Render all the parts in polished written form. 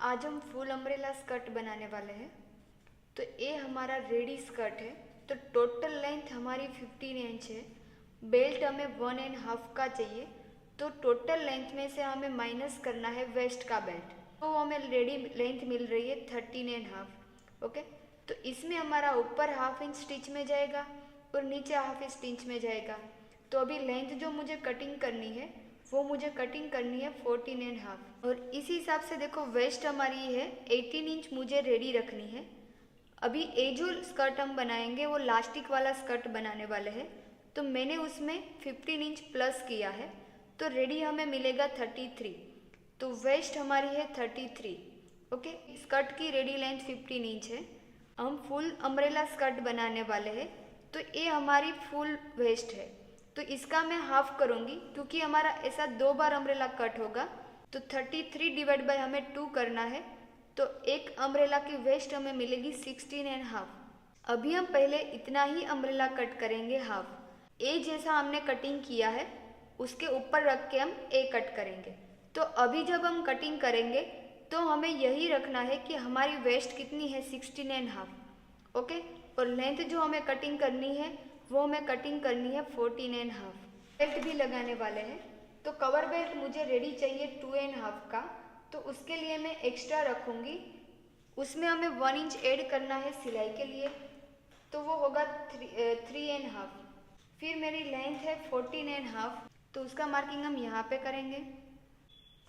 आज हम full umbrella skirt बनाने वाले हैं। तो ये हमारा रेडी स्कर्ट है। तो टोटल लेंथ हमारी 15 इंच है। बेल्ट हमें 1.5 का चाहिए। तो टोटल लेंथ में से हमें माइनस करना है वेस्ट का बेल्ट, तो हमें रेडी लेंथ मिल रही है 13.5। ओके, तो इसमें हमारा ऊपर हाफ इंच स्टिच में जाएगा और नीचे हाफ इंच स्टिच में जाएगा। तो अभी लेंथ जो मुझे कटिंग करनी है वो मुझे कटिंग करनी है 14.5। और इसी हिसाब से देखो वेस्ट हमारी है 18 इंच मुझे रेडी रखनी है। अभी ये जो स्कर्ट हम बनाएंगे वो लास्टिक वाला स्कर्ट बनाने वाले हैं, तो मैंने उसमें 15 इंच प्लस किया है, तो रेडी हमें मिलेगा 33। तो वेस्ट हमारी है 33। ओके, स्कर्ट की रेडी लेंथ 15 इंच है। हम फुल अम्ब्रेला स्कर्ट बनाने वाले हैं, तो ये हमारी फुल वेस्ट है। तो इसका मैं हाफ करूँगी क्योंकि हमारा ऐसा 2 बार अम्ब्रेला कट होगा। तो 33 डिवाइड बाय हमें 2 करना है, तो एक अम्ब्रेला की वेस्ट हमें मिलेगी 16.5। अभी हम पहले इतना ही अम्ब्रेला कट करेंगे हाफ। ए जैसा हमने कटिंग किया है उसके ऊपर रख के हम ए कट करेंगे। तो अभी जब हम कटिंग करेंगे तो हमें यही रखना है कि हमारी वेस्ट कितनी है 16.5। ओके, और लेंथ जो हमें कटिंग करनी है वो हमें कटिंग करनी है 14.5। बेल्ट भी लगाने वाले हैं, तो कवर बेल्ट मुझे रेडी चाहिए 2.5 का, तो उसके लिए मैं एक्स्ट्रा रखूँगी। उसमें हमें 1 इंच ऐड करना है सिलाई के लिए, तो वो होगा 3.5। फिर मेरी लेंथ है 14.5, तो उसका मार्किंग हम यहाँ पे करेंगे।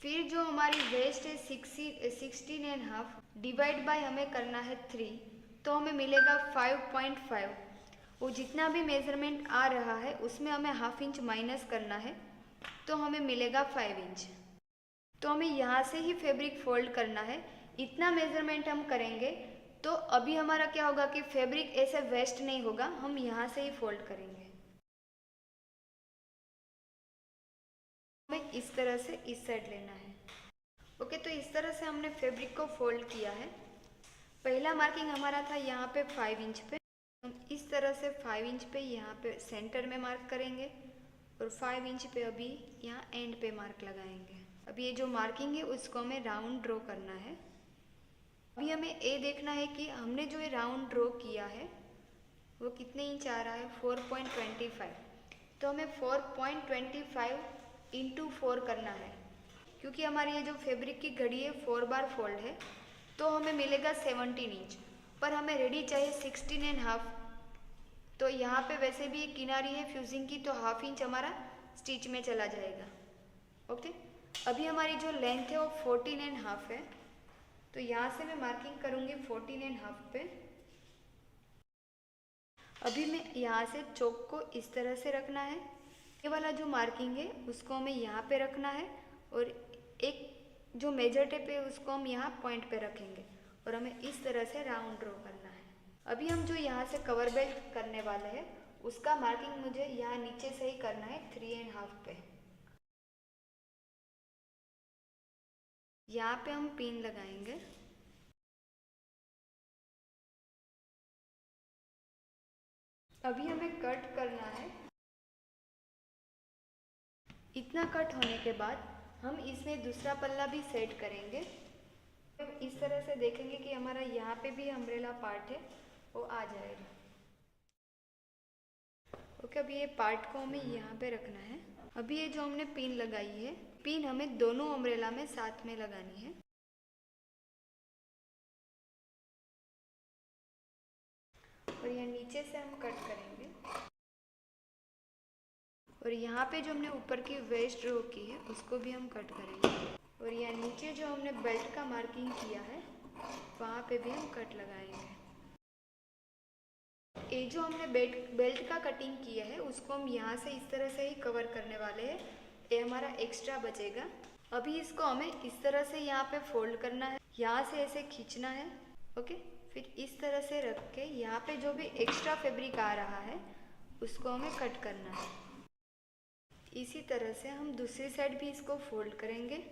फिर जो हमारी वेस्ट है 16.5 डिवाइड बाय हमें करना है 3, तो हमें मिलेगा 5.5। वो जितना भी मेजरमेंट आ रहा है उसमें हमें हाफ इंच माइनस करना है, तो हमें मिलेगा 5 इंच। तो हमें यहाँ से ही फैब्रिक फोल्ड करना है, इतना मेजरमेंट हम करेंगे। तो अभी हमारा क्या होगा कि फैब्रिक ऐसे वेस्ट नहीं होगा, हम यहाँ से ही फोल्ड करेंगे। हमें इस तरह से इस साइड लेना है। ओके, तो इस तरह से हमने फैब्रिक को फोल्ड किया है। पहला मार्किंग हमारा था यहाँ पे 5 इंच पे, हम इस तरह से 5 इंच पे यहाँ पे सेंटर में मार्क करेंगे और 5 इंच पे अभी यहाँ एंड पे मार्क लगाएंगे। अभी ये जो मार्किंग है उसको हमें राउंड ड्रॉ करना है। अभी हमें ये देखना है कि हमने जो ये राउंड ड्रॉ किया है वो कितने इंच आ रहा है, 4.25। तो हमें 4.25 इंटू 4 करना है, क्योंकि हमारी ये जो फैब्रिक की घड़ी है 4 बार फोल्ड है, तो हमें मिलेगा 17 इंच। पर हमें रेडी चाहिए 16.5। तो यहाँ पे वैसे भी एक किनारी है फ्यूजिंग की, तो हाफ इंच हमारा स्टिच में चला जाएगा। ओके, अभी हमारी जो लेंथ है वो 14.5 है, तो यहाँ से मैं मार्किंग करूँगी 14.5 पे। अभी मैं यहाँ से चौक को इस तरह से रखना है, ये वाला जो मार्किंग है उसको हमें यहाँ पे रखना है, और एक जो मेजर टेप है उसको हम यहाँ पॉइंट पे रखेंगे, और हमें इस तरह से राउंड ड्रॉ करना है। अभी हम जो यहाँ से कवर बेल्ट करने वाले हैं उसका मार्किंग मुझे यहाँ नीचे से ही करना है 3.5 पे। यहाँ पे हम पिन लगाएंगे। अभी हमें कट करना है। इतना कट होने के बाद हम इसमें दूसरा पल्ला भी सेट करेंगे। इस तरह से देखेंगे कि हमारा यहाँ पे भी अम्ब्रेला पार्ट है वो आ जाएगा। ओके, अभी ये पार्ट को हमें यहाँ पे रखना है। अभी ये जो हमने पिन लगाई है, पिन हमें दोनों अम्ब्रेला में साथ में लगानी है। और यहाँ नीचे से हम कट करेंगे, और यहाँ पे जो हमने ऊपर की वेस्ट ड्रॉ की है उसको भी हम कट करेंगे। और यहाँ नीचे जो हमने बेल्ट का मार्किंग किया है वहाँ पे भी हम कट लगाएंगे। ये जो हमने बेल्ट का कटिंग किया है उसको हम यहाँ से इस तरह से ही कवर करने वाले हैं, ये हमारा एक्स्ट्रा बचेगा। अभी इसको हमें इस तरह से यहाँ पे फोल्ड करना है, यहाँ से ऐसे खींचना है। ओके, फिर इस तरह से रख के यहाँ पे जो भी एक्स्ट्रा फैब्रिक आ रहा है उसको हमें कट करना है। इसी तरह से हम दूसरी साइड भी इसको फोल्ड करेंगे,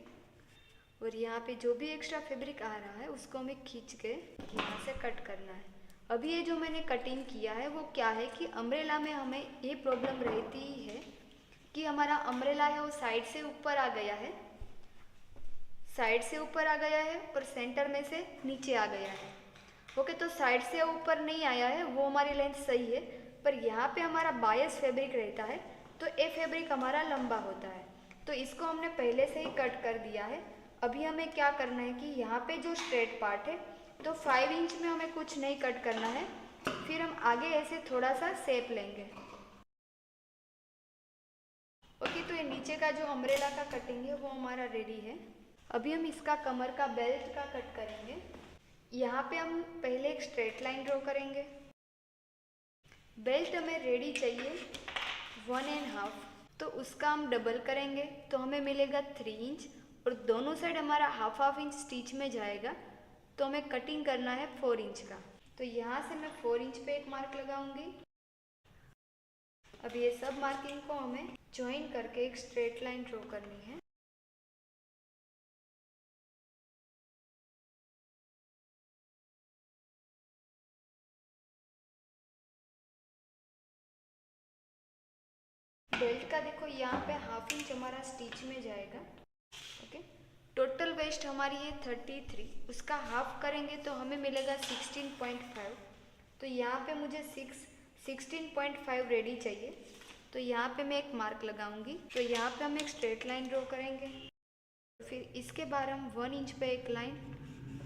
और यहाँ पे जो भी एक्स्ट्रा फैब्रिक आ रहा है उसको हमें खींच के यहाँ से कट करना है। अभी ये जो मैंने कटिंग किया है वो क्या है कि अम्ब्रेला में हमें ये प्रॉब्लम रहती ही है कि हमारा अम्ब्रेला है वो साइड से ऊपर आ गया है। साइड से ऊपर आ गया है और सेंटर में से नीचे आ गया है। ओके, तो साइड से ऊपर नहीं आया है, वो हमारी लेंथ सही है, पर यहाँ पे हमारा बायस फैब्रिक रहता है तो ये फैब्रिक हमारा लंबा होता है, तो इसको हमने पहले से ही कट कर दिया है। अभी हमें क्या करना है कि यहाँ पे जो स्ट्रेट पार्ट है तो 5 इंच में हमें कुछ नहीं कट करना है, फिर हम आगे ऐसे थोड़ा सा शेप लेंगे। ओके, तो ये नीचे का जो अम्ब्रेला का कटिंग है वो हमारा रेडी है। अभी हम इसका कमर का बेल्ट का कट करेंगे। यहाँ पे हम पहले एक स्ट्रेट लाइन ड्रॉ करेंगे। बेल्ट हमें रेडी चाहिए 1.5, तो उसका हम डबल करेंगे तो हमें मिलेगा 3 इंच, और दोनों साइड हमारा हाफ इंच स्टिच में जाएगा, तो हमें कटिंग करना है 4 इंच का। तो यहाँ से मैं 4 इंच पे एक मार्क लगाऊंगी। अब ये सब मार्किंग को हमें ज्वाइन करके एक स्ट्रेट लाइन ड्रॉ करनी है। बेल्ट का देखो यहाँ पे हाफ इंच हमारा स्टिच में जाएगा। ओके, टोटल वेस्ट हमारी है 33, उसका हाफ करेंगे तो हमें मिलेगा 16.5। तो यहाँ पे मुझे 16.5 रेडी चाहिए, तो यहाँ पे मैं एक मार्क लगाऊंगी। तो यहाँ पे हम एक स्ट्रेट लाइन ड्रॉ करेंगे, फिर इसके बाद हम 1 इंच पे एक लाइन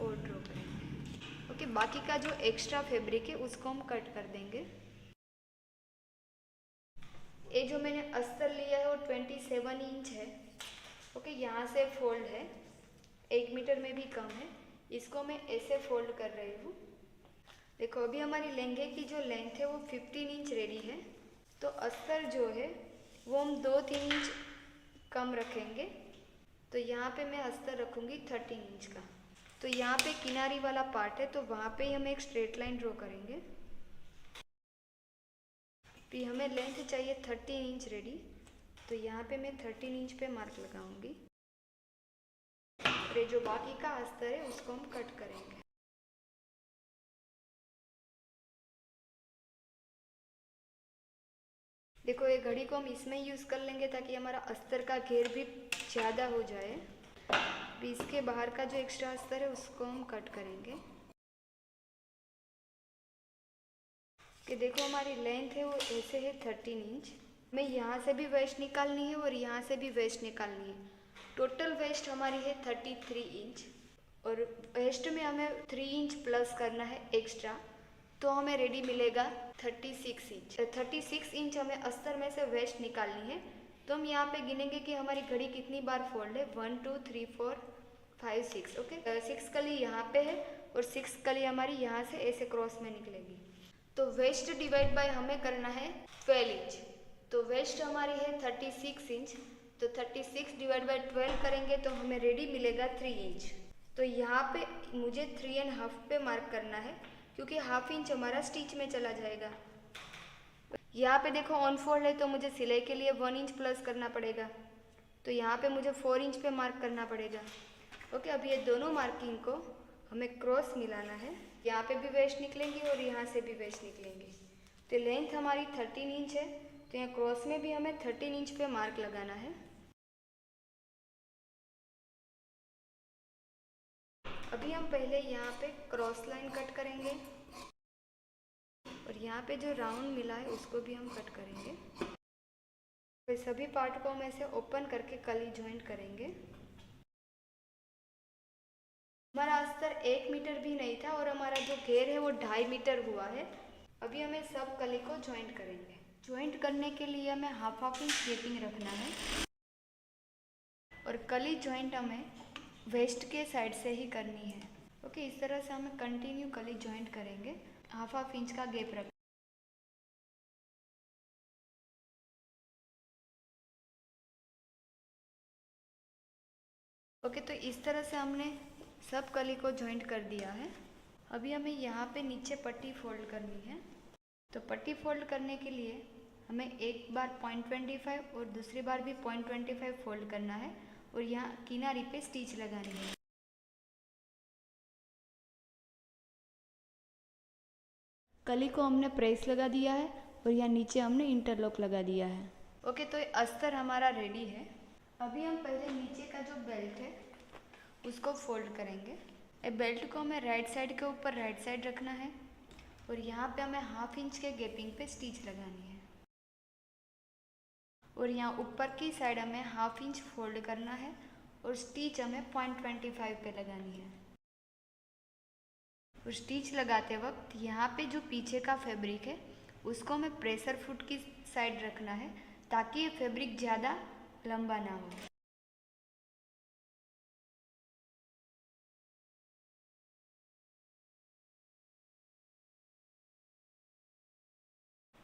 और ड्रॉ करेंगे। ओके, बाकी का जो एक्स्ट्रा फैब्रिक है उसको हम कट कर देंगे। ये जो मैंने अस्तर लिया है वो 27 इंच है। ओके, यहाँ से फोल्ड है, 1 मीटर में भी कम है, इसको मैं ऐसे फोल्ड कर रही हूँ। देखो अभी हमारी लहंगे की जो लेंथ है वो 15 इंच रेडी है, तो अस्तर जो है वो हम 2-3 इंच कम रखेंगे। तो यहाँ पे मैं अस्तर रखूँगी 13 इंच का। तो यहाँ पे किनारी वाला पार्ट है तो वहाँ पे हम एक स्ट्रेट लाइन ड्रॉ करेंगे। भी हमें लेंथ चाहिए 13 इंच रेडी, तो यहाँ पे मैं 13 इंच पे मार्क लगाऊंगी। और जो बाकी का अस्तर है उसको हम कट करेंगे। देखो ये घड़ी को हम इसमें यूज़ कर लेंगे ताकि हमारा अस्तर का घेर भी ज़्यादा हो जाए। भी इसके बाहर का जो एक्स्ट्रा अस्तर है उसको हम कट करेंगे। कि देखो हमारी लेंथ है वो ऐसे है 13 इंच, हमें यहाँ से भी वेस्ट निकालनी है और यहाँ से भी वेस्ट निकालनी है। टोटल वेस्ट हमारी है 33 इंच, और वेस्ट में हमें 3 इंच प्लस करना है एक्स्ट्रा, तो हमें रेडी मिलेगा 36 इंच। 36 इंच हमें अस्तर में से वेस्ट निकालनी है, तो हम यहाँ पे गिनेंगे कि हमारी घड़ी कितनी बार फोल्ड है। 1 2 3 4 5 6। ओके, 6 कली यहाँ पे है और 6 कली हमारी यहाँ से ऐसे क्रॉस में निकलेगी। तो वेस्ट डिवाइड बाय हमें करना है 12 इंच, तो वेस्ट हमारी है 36 इंच, तो 36 डिवाइड बाय 12 करेंगे तो हमें रेडी मिलेगा 3 इंच। तो यहाँ पे मुझे 3.5 पे मार्क करना है क्योंकि हाफ इंच हमारा स्टिच में चला जाएगा। यहाँ पे देखो ऑन फोल्ड है तो मुझे सिलाई के लिए 1 इंच प्लस करना पड़ेगा, तो यहाँ पे मुझे 4 इंच पे मार्क करना पड़ेगा। ओके, अब ये दोनों मार्किंग को हमें क्रॉस मिलाना है। यहाँ पे भी वेस्ट निकलेंगी और यहाँ से भी वेस्ट निकलेंगी। तो लेंथ हमारी 13 इंच है, तो यहाँ क्रॉस में भी हमें 13 इंच पे मार्क लगाना है। अभी हम पहले यहाँ पे क्रॉस लाइन कट करेंगे और यहाँ पे जो राउंड मिला है उसको भी हम कट करेंगे। तो सभी पार्ट को हम ऐसे ओपन करके कली ज्वाइंट करेंगे। हमारा अस्तर 1 मीटर भी नहीं था और हमारा जो घेर है वो 2.5 मीटर हुआ है। अभी हमें सब कली को ज्वाइंट करेंगे। ज्वाइंट करने के लिए हमें हाफ इंच गैपिंग रखना है और कली ज्वाइंट हमें वेस्ट के साइड से ही करनी है। ओके, इस तरह से हमें कंटिन्यू कली ज्वाइंट करेंगे, हाफ इंच का गैप रख। ओके, तो इस तरह से हमने सब कली को ज्वाइंट कर दिया है। अभी हमें यहाँ पे नीचे पट्टी फोल्ड करनी है। तो पट्टी फोल्ड करने के लिए हमें एक बार 0.25 और दूसरी बार भी 0.25 फोल्ड करना है और यहाँ किनारी पे स्टिच लगानी है। कली को हमने प्रेस लगा दिया है और यहाँ नीचे हमने इंटरलॉक लगा दिया है। ओके, तो ये अस्तर हमारा रेडी है। अभी हम पहले नीचे का जो बेल्ट है इसको फोल्ड करेंगे। बेल्ट को हमें राइट साइड के ऊपर राइट साइड रखना है और यहाँ पे हमें 1/2 इंच के गैपिंग पे स्टिच लगानी है और यहाँ ऊपर की साइड हमें 1/2 इंच फोल्ड करना है और स्टिच हमें 0.25 पे लगानी है। और स्टिच लगाते वक्त यहाँ पे जो पीछे का फैब्रिक है उसको हमें प्रेशर फुट की साइड रखना है ताकि ये फैब्रिक ज़्यादा लंबा ना हो।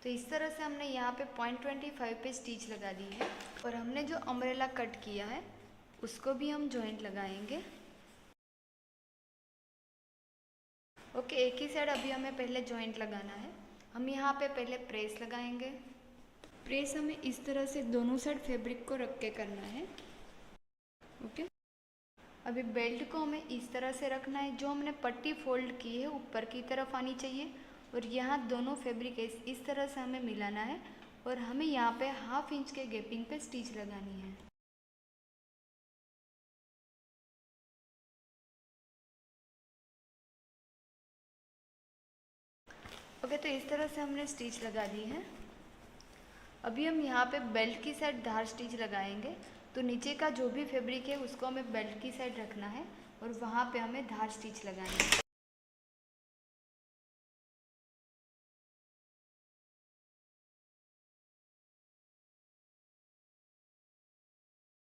तो इस तरह से हमने यहाँ पे 0.25 पे स्टिच लगा दी है और हमने जो अम्ब्रेला कट किया है उसको भी हम जॉइंट लगाएंगे। ओके, एक ही साइड अभी हमें पहले जॉइंट लगाना है। हम यहाँ पे पहले प्रेस लगाएंगे। प्रेस हमें इस तरह से दोनों साइड फैब्रिक को रख के करना है। ओके, अभी बेल्ट को हमें इस तरह से रखना है। जो हमने पट्टी फोल्ड की है ऊपर की तरफ आनी चाहिए और यहाँ दोनों फैब्रिक इस तरह से हमें मिलाना है और हमें यहाँ पे 1/2 इंच के गैपिंग पे स्टिच लगानी है। ओके, तो इस तरह से हमने स्टिच लगा दी है। अभी हम यहाँ पे बेल्ट की साइड धार स्टिच लगाएंगे। तो नीचे का जो भी फैब्रिक है उसको हमें बेल्ट की साइड रखना है और वहाँ पे हमें धार स्टिच लगानी है।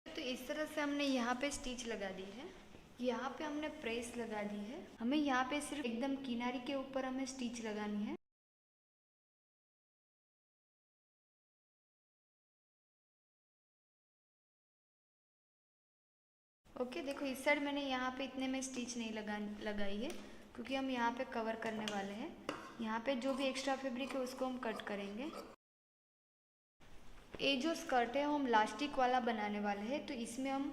तो इस तरह से हमने यहाँ पे स्टिच लगा दी है। यहाँ पे हमने प्रेस लगा दी है। हमें यहाँ पे सिर्फ एकदम किनारे के ऊपर हमें स्टिच लगानी है। ओके, देखो इस साइड मैंने यहाँ पे इतने में स्टिच नहीं लगाई है क्योंकि हम यहाँ पे कवर करने वाले हैं। यहाँ पे जो भी एक्स्ट्रा फैब्रिक है उसको हम कट करेंगे। ये जो स्कर्ट है वो हम लास्टिक वाला बनाने वाले हैं तो इसमें हम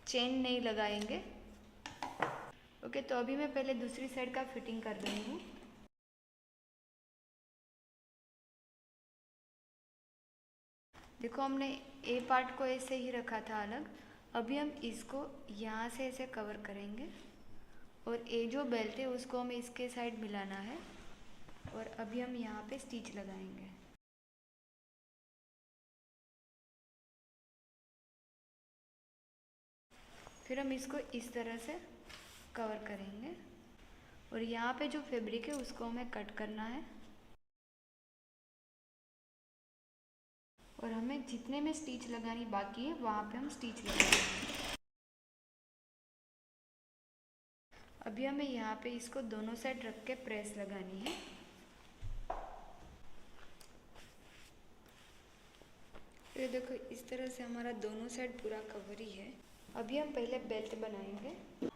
चेन नहीं लगाएंगे। ओके, तो अभी मैं पहले दूसरी साइड का फिटिंग कर रही हूँ। देखो हमने ए पार्ट को ऐसे ही रखा था अलग। अभी हम इसको यहाँ से ऐसे कवर करेंगे और ये जो बेल्ट है उसको हमें इसके साइड मिलाना है और अभी हम यहाँ पे स्टिच लगाएंगे। फिर हम इसको इस तरह से कवर करेंगे और यहाँ पे जो फैब्रिक है उसको हमें कट करना है और हमें जितने में स्टिच लगानी बाकी है वहाँ पे हम स्टिच लगाएंगे। अभी हमें यहाँ पे इसको दोनों साइड रख के प्रेस लगानी है। ये देखो इस तरह से हमारा दोनों साइड पूरा कवर ही है। अभी हम पहले बेल्ट बनाएंगे।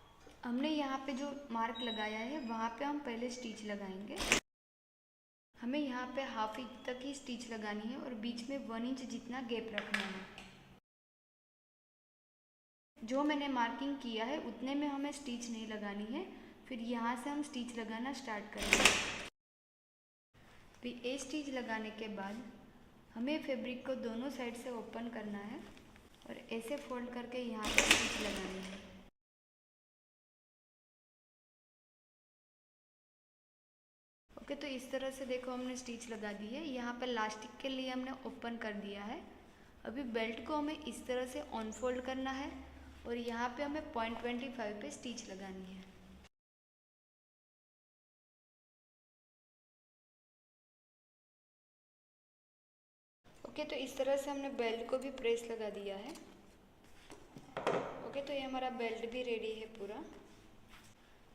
हमने यहाँ पे जो मार्क लगाया है वहाँ पे हम पहले स्टिच लगाएंगे। हमें यहाँ पे 1/2 इंच तक ही स्टिच लगानी है और बीच में 1 इंच जितना गैप रखना है। जो मैंने मार्किंग किया है उतने में हमें स्टिच नहीं लगानी है। फिर यहाँ से हम स्टिच लगाना स्टार्ट करेंगे। फिर ये स्टिच लगाने के बाद हमें फैब्रिक को दोनों साइड से ओपन करना है और ऐसे फोल्ड करके यहाँ पे स्टिच लगानी है। ओके, तो इस तरह से देखो हमने स्टिच लगा दी है। यहाँ पे लास्टिक के लिए हमने ओपन कर दिया है। अभी बेल्ट को हमें इस तरह से अनफोल्ड करना है और यहाँ पे हमें 0.25 पे स्टिच लगानी है। ओके, तो इस तरह से हमने बेल्ट को भी प्रेस लगा दिया है। ओके, तो ये हमारा बेल्ट भी रेडी है पूरा।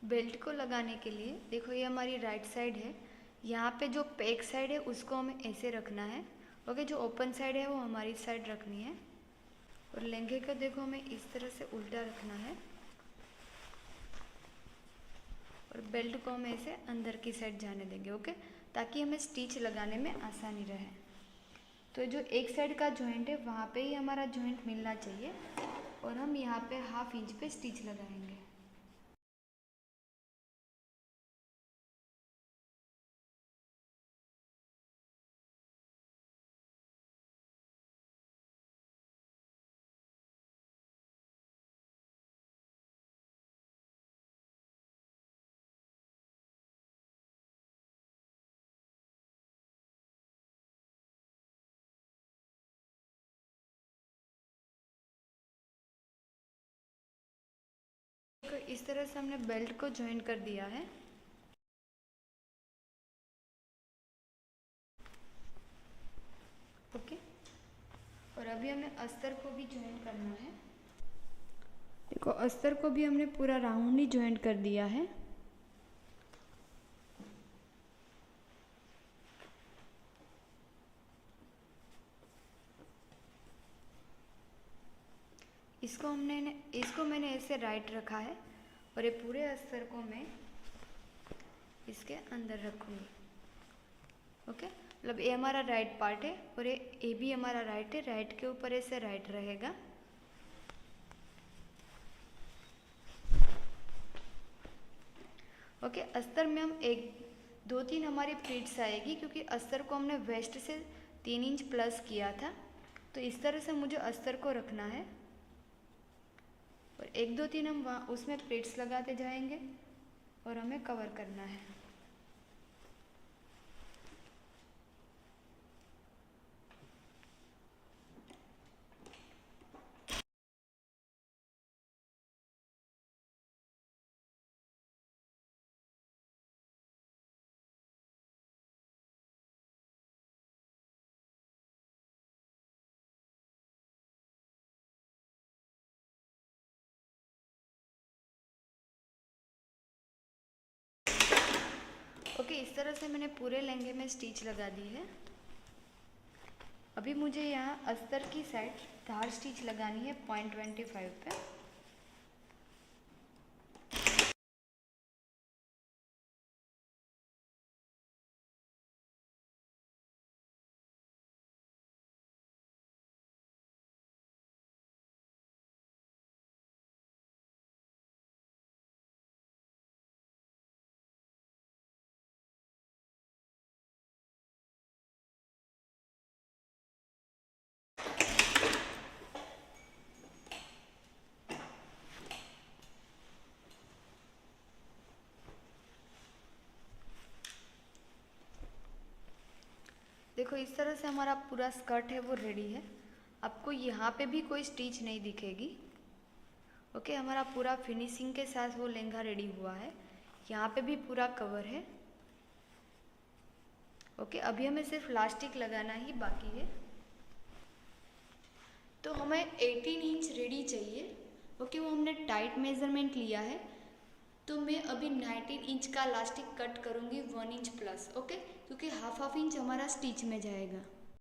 बेल्ट को लगाने के लिए देखो ये हमारी राइट साइड है। यहाँ पे जो पैक साइड है उसको हमें ऐसे रखना है। ओके, जो ओपन साइड है वो हमारी साइड रखनी है और लहंगे का देखो हमें इस तरह से उल्टा रखना है और बेल्ट को हम ऐसे अंदर की साइड जाने देंगे। ओके, ताकि हमें स्टिच लगाने में आसानी रहे। तो जो एक साइड का जॉइंट है वहाँ पे ही हमारा जॉइंट मिलना चाहिए और हम यहाँ पे 1/2 इंच पे स्टिच लगाएंगे। तो इस तरह से हमने बेल्ट को ज्वाइन कर दिया है। ओके, और अभी हमें अस्तर को भी ज्वाइन करना है। देखो अस्तर को भी हमने पूरा राउंड ही ज्वाइन कर दिया है। इसको मैंने ऐसे राइट रखा है और ये पूरे अस्तर को मैं इसके अंदर रखूँगी। ओके, मतलब ये हमारा राइट पार्ट है और ये भी हमारा राइट है। राइट के ऊपर ऐसे राइट रहेगा। ओके, अस्तर में हम 1-2-3 हमारी प्लीट्स आएगी क्योंकि अस्तर को हमने वेस्ट से 3 इंच प्लस किया था। तो इस तरह से मुझे अस्तर को रखना है और 1-2-3 हम वहाँ उसमें प्लीट्स लगाते जाएंगे और हमें कवर करना है। ओके, इस तरह से मैंने पूरे लहंगे में स्टिच लगा दी है। अभी मुझे यहाँ अस्तर की साइड धार स्टिच लगानी है 0.25 पे। देखो इस तरह से हमारा पूरा स्कर्ट है वो रेडी है। आपको यहाँ पे भी कोई स्टिच नहीं दिखेगी। ओके, हमारा पूरा फिनिशिंग के साथ वो लहंगा रेडी हुआ है। यहाँ पे भी पूरा कवर है। ओके, अभी हमें सिर्फ इलास्टिक लगाना ही बाकी है। तो हमें 18 इंच रेडी चाहिए। ओके, वो हमने टाइट मेजरमेंट लिया है। तो मैं अभी 19 इंच का इलास्टिक कट करूँगी 1 इंच प्लस। ओके, क्योंकि हाफ इंच हमारा स्टिच में जाएगा।